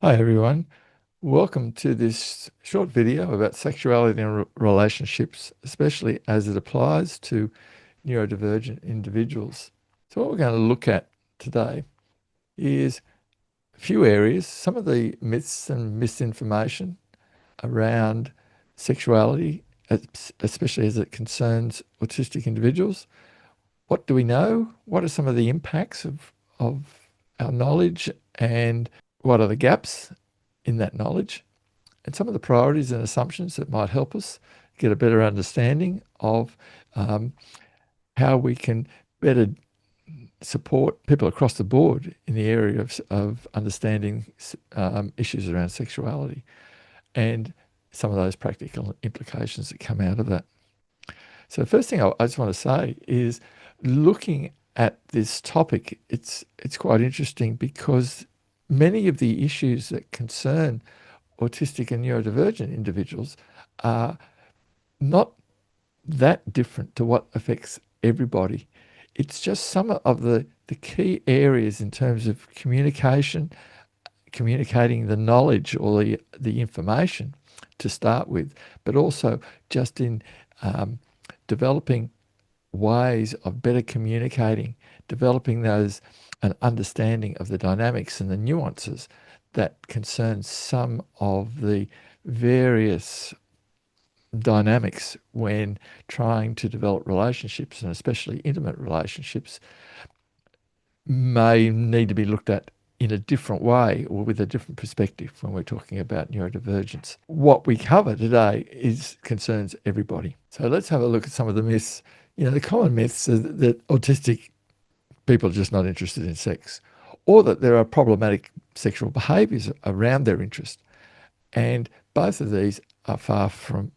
Hi everyone, welcome to this short video about sexuality and relationships, especially as it applies to neurodivergent individuals. So what we're going to look at today is a few areas, some of the myths and misinformation around sexuality, especially as it concerns autistic individuals. What do we know? What are some of the impacts of our knowledge, and what are the gaps in that knowledge? And some of the priorities and assumptions that might help us get a better understanding of um, how we can better support people across the board in the area of understanding issues around sexuality and some of those practical implications that come out of that. So the first thing I just want to say is, looking at this topic, it's quite interesting because many of the issues that concern autistic and neurodivergent individuals are not that different to what affects everybody. It's just some of the key areas in terms of communication, communicating the knowledge or the information to start with, but also just in developing ways of better communicating, developing those an understanding of the dynamics and the nuances that concern some of the various dynamics when trying to develop relationships, and especially intimate relationships, may need to be looked at in a different way or with a different perspective when we're talking about neurodivergence. What we cover today concerns everybody. So let's have a look at some of the myths. The common myths are that autistic people are just not interested in sex, or that there are problematic sexual behaviours around their interest. And both of these are far from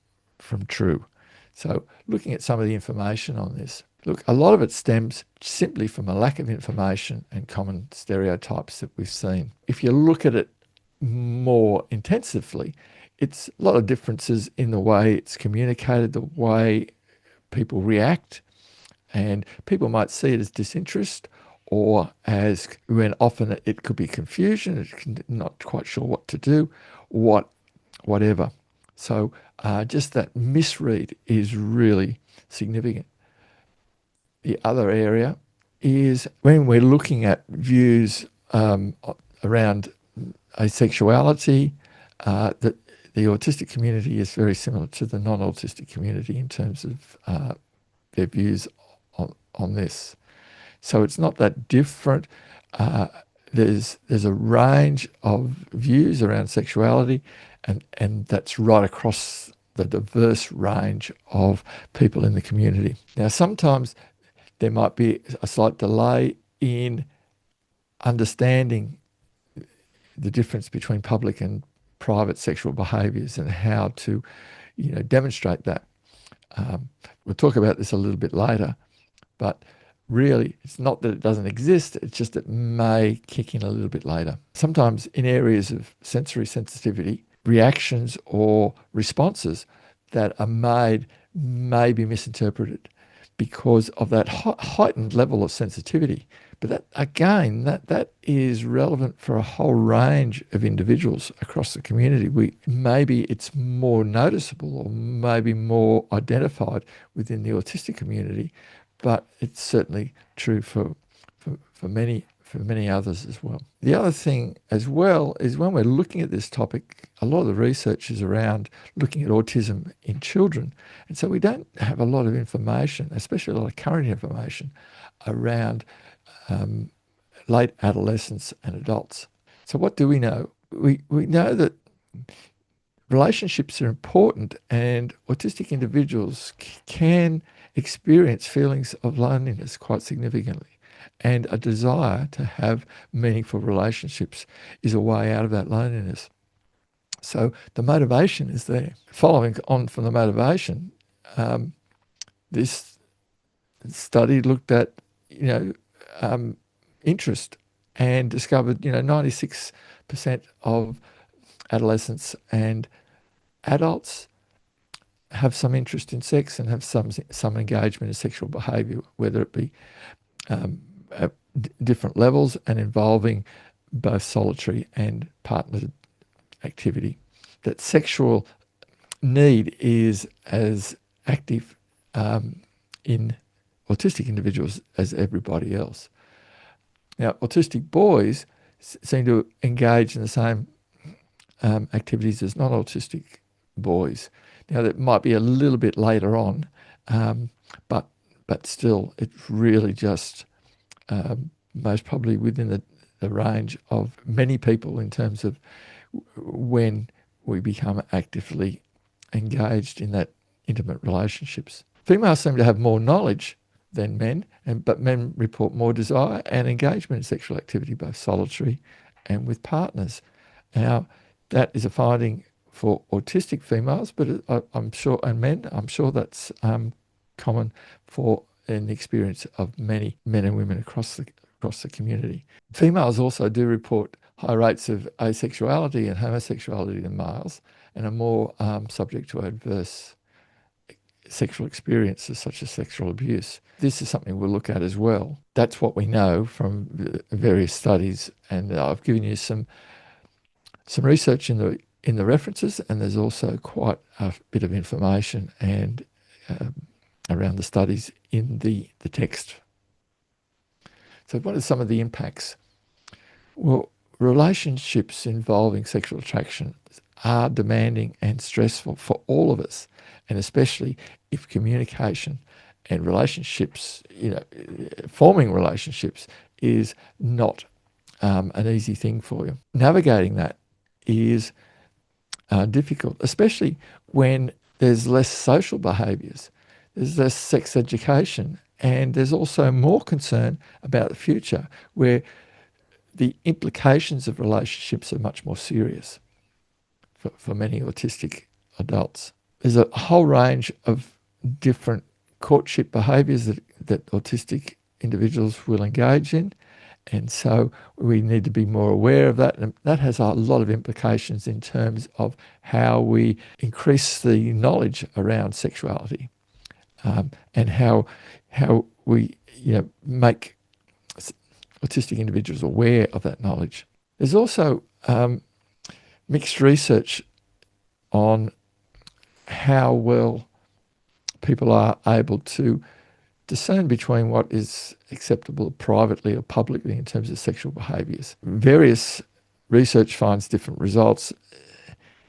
true. So looking at some of the information on this, look, a lot of it stems simply from a lack of information and common stereotypes that we've seen. If you look at it more intensively, it's a lot of differences in the way it's communicated, the way people react, and people might see it as disinterest, or as, when often it could be confusion, not quite sure what to do, whatever. So just that misread is really significant. The other area is when we're looking at views around asexuality, that the autistic community is very similar to the non-autistic community in terms of their views on this. So it's not that different. There's a range of views around sexuality, and that's right across the diverse range of people in the community. Now, sometimes there might be a slight delay in understanding the difference between public and private sexual behaviours and how to, demonstrate that. We'll talk about this a little bit later, but really, it's not that it doesn't exist, it's just it may kick in a little bit later. Sometimes in areas of sensory sensitivity, reactions or responses that are made may be misinterpreted because of that heightened level of sensitivity. But that, again, that is relevant for a whole range of individuals across the community. Maybe it's more noticeable or maybe more identified within the autistic community, but it's certainly true for many others as well. The other thing as well is, when we're looking at this topic, a lot of the research is around looking at autism in children. And so we don't have a lot of information, especially a lot of current information, around late adolescents and adults. So what do we know? We know that relationships are important, and autistic individuals can experience feelings of loneliness quite significantly. And a desire to have meaningful relationships is a way out of that loneliness. So the motivation is there. Following on from the motivation, this study looked at, interest, and discovered, 96% of adolescents and adults have some interest in sex and have some engagement in sexual behaviour, whether it be at different levels and involving both solitary and partnered activity. That sexual need is as active in autistic individuals as everybody else. Now, autistic boys seem to engage in the same activities as non-autistic boys. Now, that might be a little bit later on, but still, it's really just most probably within the range of many people in terms of when we become actively engaged in that intimate relationships. Females seem to have more knowledge than men, but men report more desire and engagement in sexual activity, both solitary and with partners. Now, that is a finding for autistic females, but I'm sure, and men, I'm sure that's common for an experience of many men and women across the community. Females also do report high rates of asexuality and homosexuality than males, and are more subject to adverse sexual experiences such as sexual abuse. This is something we'll look at as well. That's what we know from various studies, and I've given you some research in the references, and there's also quite a bit of information and around the studies in the text. So what are some of the impacts? Well, relationships involving sexual attraction are demanding and stressful for all of us, and especially if communication and relationships, forming relationships is not an easy thing for you. Navigating that is difficult, especially when there's less social behaviours, there's less sex education, and there's also more concern about the future, where the implications of relationships are much more serious for many autistic adults. There's a whole range of different courtship behaviours that autistic individuals will engage in, and so we need to be more aware of that. And that has a lot of implications in terms of how we increase the knowledge around sexuality, and how we make autistic individuals aware of that knowledge. There's also mixed research on how well people are able to discern between what is acceptable privately or publicly in terms of sexual behaviours. Various research finds different results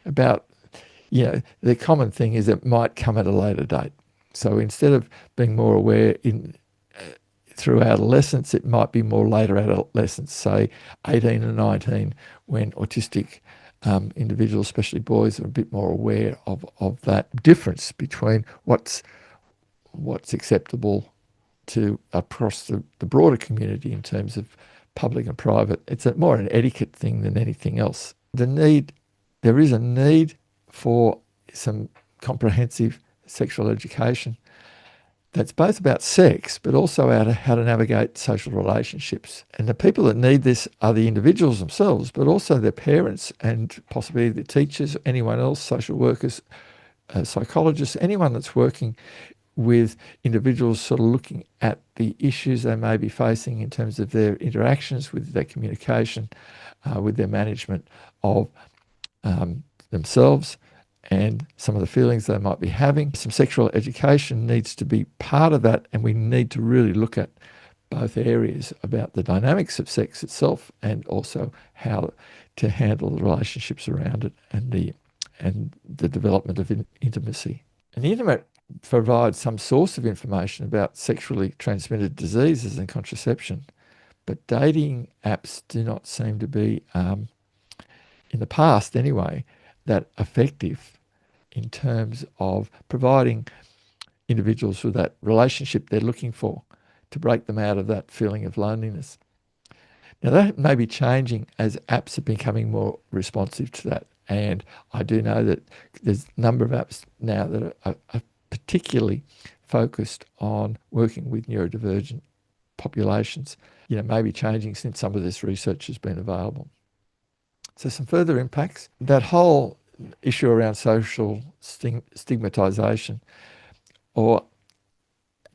about, the common thing is it might come at a later date. So instead of being more aware through adolescence, it might be more later adolescence, say 18 and 19, when autistic individuals, especially boys, are a bit more aware of that difference between what's acceptable to across the broader community in terms of public and private. It's more an etiquette thing than anything else. There is a need for some comprehensive sexual education that's both about sex, but also how to navigate social relationships. And the people that need this are the individuals themselves, but also their parents and possibly the teachers, anyone else, social workers, psychologists, anyone that's working with individuals sort of looking at the issues they may be facing in terms of their interactions with their communication, with their management of themselves, and some of the feelings they might be having. Some sexual education needs to be part of that, and we need to really look at both areas about the dynamics of sex itself and also how to handle the relationships around it and the development of intimacy. And the internet provides some source of information about sexually transmitted diseases and contraception, but dating apps do not seem to be, in the past anyway, that effective in terms of providing individuals with that relationship they're looking for to break them out of that feeling of loneliness. Now, that may be changing as apps are becoming more responsive to that. And I do know that there's a number of apps now that are particularly focused on working with neurodivergent populations, maybe changing since some of this research has been available. So some further impacts. That whole issue around social stigmatization, or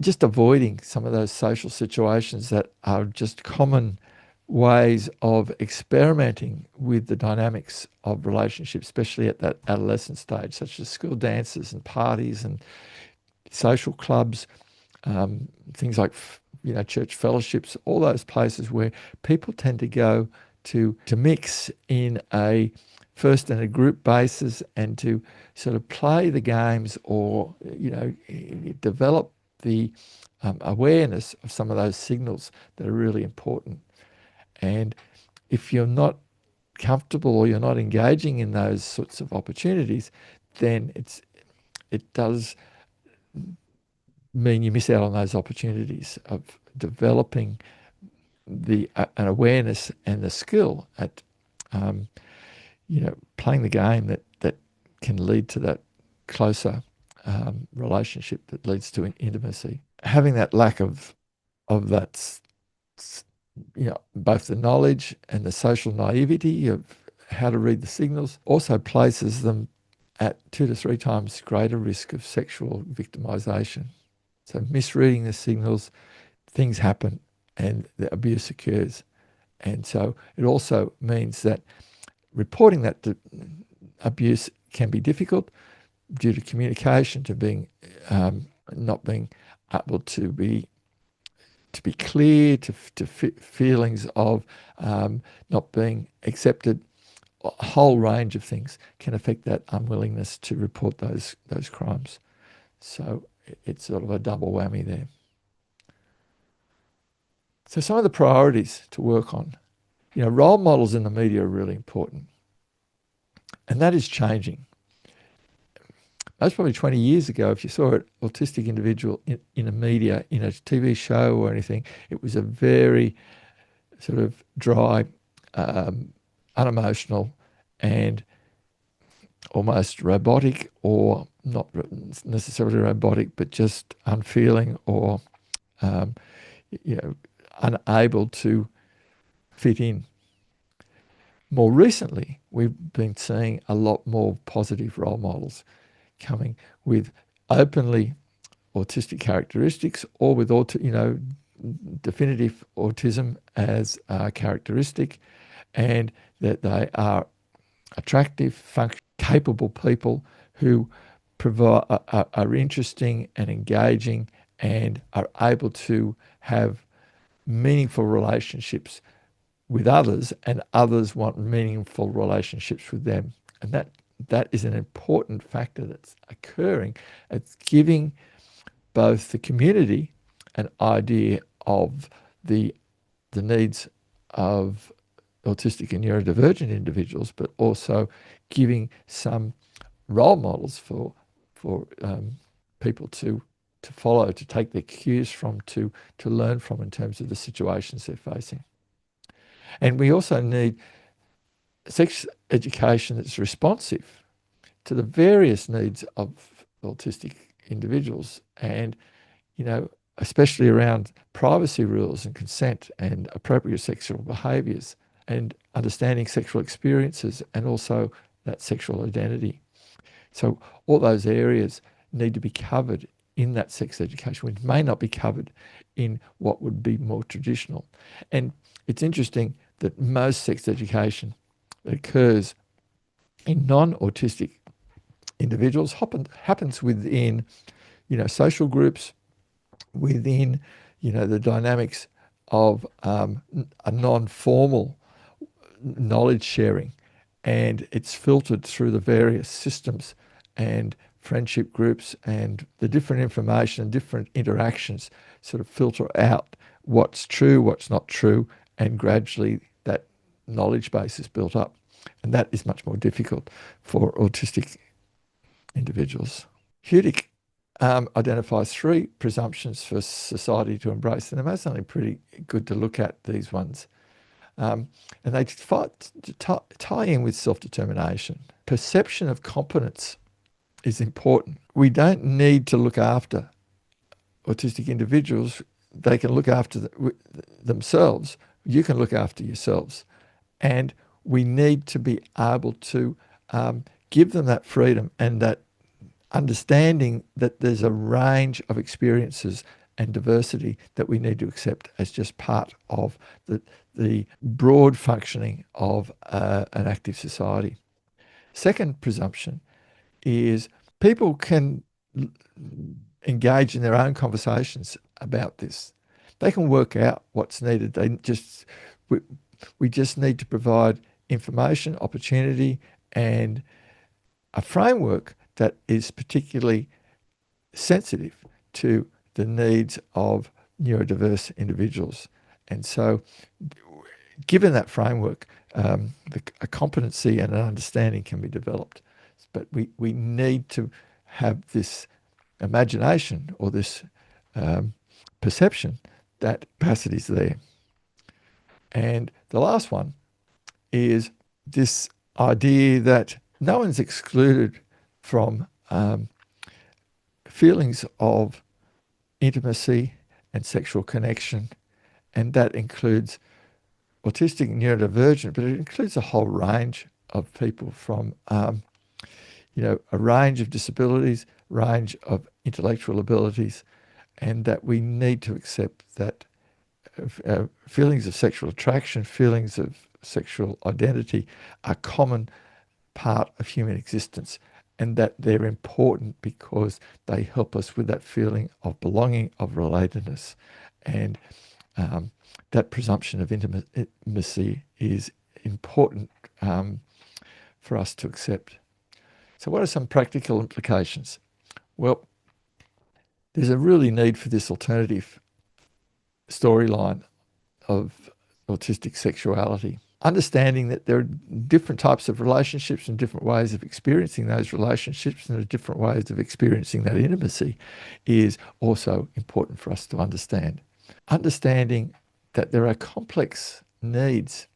just avoiding some of those social situations that are just common ways of experimenting with the dynamics of relationships, especially at that adolescent stage, such as school dances and parties and social clubs, things like church fellowships, all those places where people tend to go to mix in a first in a group basis and to sort of play the games or develop the awareness of some of those signals that are really important. And if you're not comfortable or you're not engaging in those sorts of opportunities, then it does mean you miss out on those opportunities of developing an awareness and the skill at playing the game that can lead to that closer relationship that leads to intimacy. Having that lack of that, both the knowledge and the social naivety of how to read the signals also places them at 2 to 3 times greater risk of sexual victimization. So misreading the signals, things happen and the abuse occurs. And so it also means that reporting that abuse can be difficult due to communication, to being not being able to be clear, to feelings of not being accepted. A whole range of things can affect that unwillingness to report those crimes. So it's sort of a double whammy there. So some of the priorities to work on, role models in the media are really important. And that is changing. Most probably 20 years ago, if you saw an autistic individual in a media, in a TV show or anything, it was a very sort of dry, unemotional and almost robotic, or not necessarily robotic, but just unfeeling or, unable to fit in. More recently, we've been seeing a lot more positive role models coming with openly autistic characteristics or with definitive autism as a characteristic, and that they are attractive, capable people who are interesting and engaging and are able to have meaningful relationships with others, and others want meaningful relationships with them. And that is an important factor that's occurring. It's giving both the community an idea of the needs of autistic and neurodivergent individuals, but also giving some role models for people to follow, to take their cues from, to learn from in terms of the situations they're facing. And we also need sex education that's responsive to the various needs of autistic individuals, and especially around privacy rules and consent and appropriate sexual behaviours and understanding sexual experiences and also that sexual identity. So all those areas need to be covered in that sex education, which may not be covered in what would be more traditional. And it's interesting that most sex education that occurs in non-autistic individuals happens within, social groups, within, the dynamics of a non-formal knowledge sharing, and it's filtered through the various systems and friendship groups, and the different information and different interactions sort of filter out what's true, what's not true, and gradually that knowledge base is built up. And that is much more difficult for autistic individuals. Hudick identifies 3 presumptions for society to embrace, and they're most only pretty good to look at, these ones. And they tie in with self-determination. Perception of competence is important. We don't need to look after autistic individuals. They can look after themselves. You can look after yourselves. And we need to be able to give them that freedom and that understanding that there's a range of experiences and diversity that we need to accept as just part of the broad functioning of an active society. Second presumption is people can engage in their own conversations about this. They can work out what's needed. We just need to provide information, opportunity, and a framework that is particularly sensitive to the needs of neurodiverse individuals. And so, given that framework, a competency and an understanding can be developed. But we need to have this imagination or this perception that capacity is there. And the last one is this idea that no one's excluded from feelings of intimacy and sexual connection, and that includes autistic and neurodivergent, but it includes a whole range of people from a range of disabilities, range of intellectual abilities, and that we need to accept that feelings of sexual attraction, feelings of sexual identity are common part of human existence, and that they're important because they help us with that feeling of belonging, of relatedness. And that presumption of intimacy is important for us to accept. So what are some practical implications? Well, there's a really need for this alternative storyline of autistic sexuality. Understanding that there are different types of relationships and different ways of experiencing those relationships and different ways of experiencing that intimacy is also important for us to understand. Understanding that there are complex needs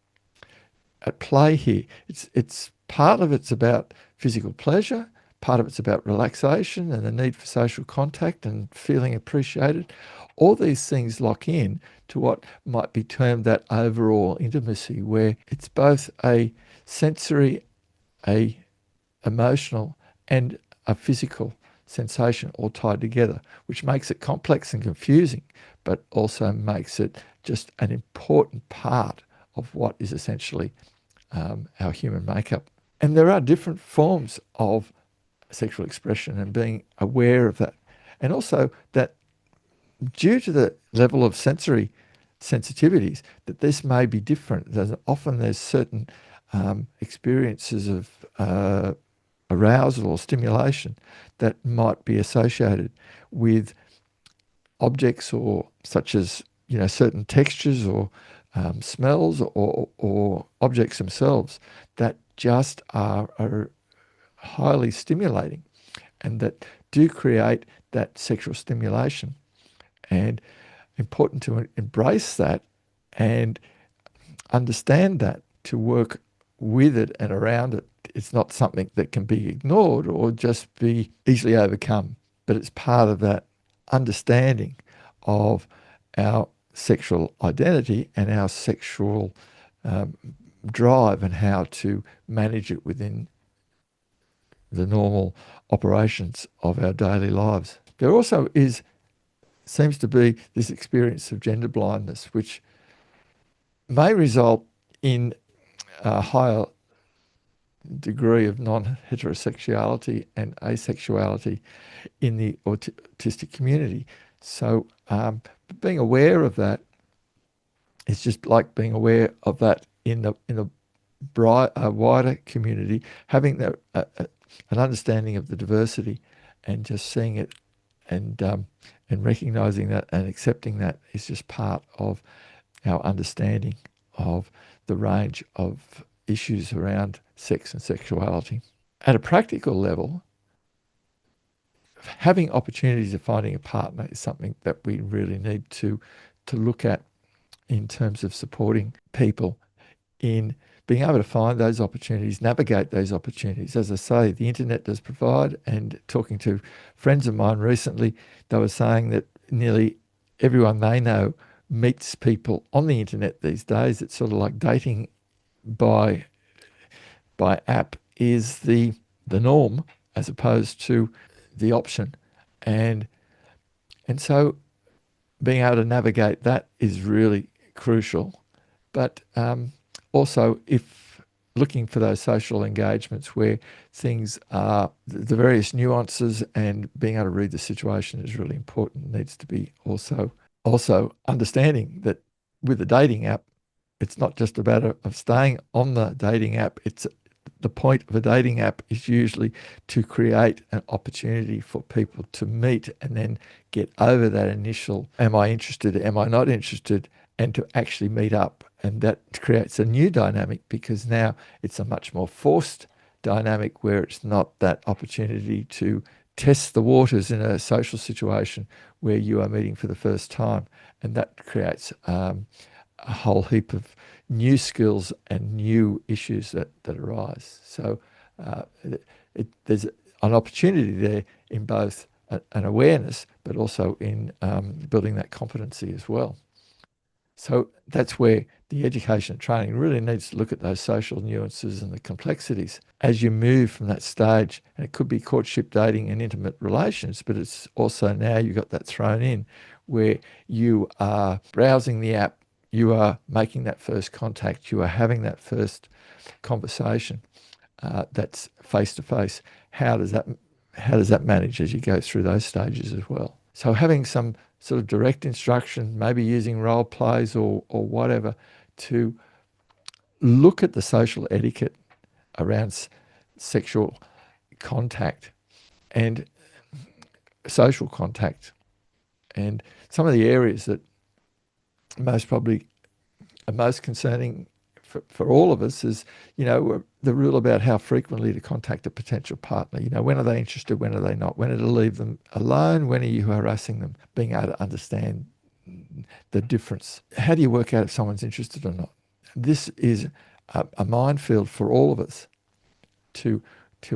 at play here. It's part of it's about physical pleasure, part of it's about relaxation and the need for social contact and feeling appreciated. All these things lock in to what might be termed that overall intimacy, where it's both a sensory, a emotional, and a physical sensation all tied together, which makes it complex and confusing, but also makes it just an important part of what is essentially our human makeup. And there are different forms of sexual expression, and being aware of that. And also that due to the level of sensory sensitivities, that this may be different. There's certain experiences of arousal or stimulation that might be associated with objects, or such as certain textures or smells or objects themselves that just are highly stimulating and that do create that sexual stimulation. And important to embrace that and understand that, to work with it and around it. It's not something that can be ignored or just be easily overcome, but it's part of that understanding of our sexual identity and our sexual drive and how to manage it within the normal operations of our daily lives. There also seems to be this experience of gender blindness, which may result in a higher degree of non-heterosexuality and asexuality in the autistic community. So being aware of that is just like being aware of that in the wider community, having that an understanding of the diversity and just seeing it and recognizing that and accepting that is just part of our understanding of the range of issues around sex and sexuality. At a practical level, having opportunities of finding a partner is something that we really need to look at in terms of supporting people in being able to find those opportunities, navigate those opportunities. As I say, the internet does provide, and talking to friends of mine recently, they were saying that nearly everyone they know meets people on the internet these days. It's sort of like dating by app is the norm as opposed to the option. And so being able to navigate that is really crucial. But also, if looking for those social engagements where things are, the various nuances and being able to read the situation is really important. Needs to be also understanding that with a dating app, it's not just about of staying on the dating app. It's the point of a dating app is usually to create an opportunity for people to meet and then get over that initial, am I interested, am I not interested, and to actually meet up. And that creates a new dynamic because now it's a much more forced dynamic where it's not that opportunity to test the waters in a social situation where you are meeting for the first time. And that creates a whole heap of new skills and new issues that arise. So there's an opportunity there in both an awareness, but also in building that competency as well. So that's where the education and training really needs to look at those social nuances and the complexities as you move from that stage. And it could be courtship, dating, and intimate relations, but it's also now you've got that thrown in where you are browsing the app, you are making that first contact, you are having that first conversation that's face to face. How does that manage as you go through those stages as well? So having some sort of direct instruction, maybe using role plays or whatever, to look at the social etiquette around sexual contact and social contact, and some of the areas that most probably are most concerning for all of us is, the rule about how frequently to contact a potential partner. When are they interested? When are they not? When are to leave them alone? When are you harassing them? Being able to understand the difference. How do you work out if someone's interested or not? This is a minefield for all of us to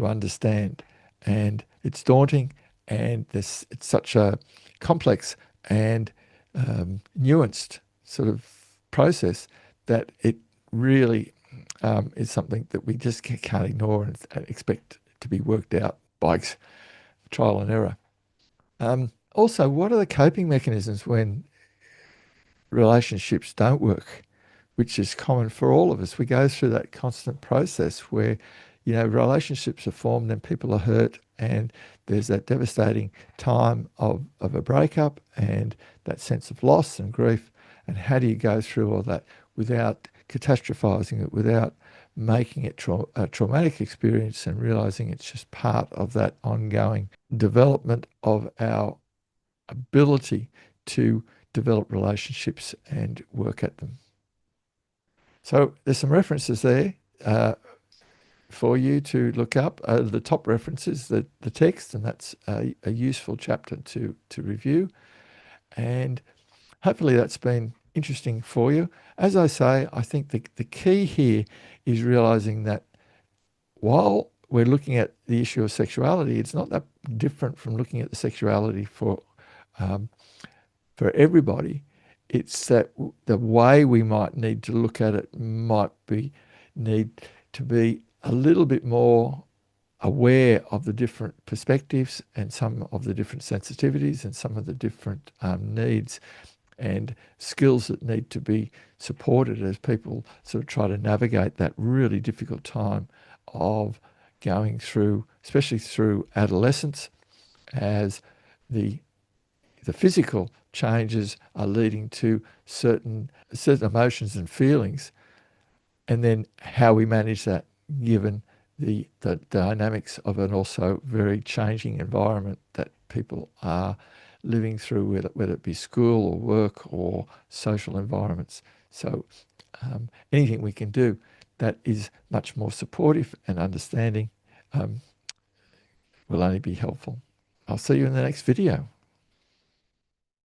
understand, and it's daunting, and it's such a complex and nuanced sort of process that it really is something that we just can't ignore and expect to be worked out by trial and error. Also, what are the coping mechanisms when relationships don't work, which is common for all of us? We go through that constant process where, relationships are formed and people are hurt, and there's that devastating time of a breakup and that sense of loss and grief. And how do you go through all that without catastrophizing it, without making it a traumatic experience, and realizing it's just part of that ongoing development of our ability to develop relationships and work at them. So there's some references there for you to look up. The top reference is the text, and that's a useful chapter to review. And hopefully that's been interesting for you. As I say, I think the key here is realizing that while we're looking at the issue of sexuality, it's not that different from looking at the sexuality for everybody. It's that the way we might need to look at it might need to be a little bit more aware of the different perspectives and some of the different sensitivities and some of the different needs and skills that need to be supported as people sort of try to navigate that really difficult time of going through, especially through adolescence, as the physical changes are leading to certain emotions and feelings, and then how we manage that given the dynamics of an also very changing environment that people are living through, whether it be school or work or social environments. So anything we can do that is much more supportive and understanding will only be helpful. I'll see you in the next video.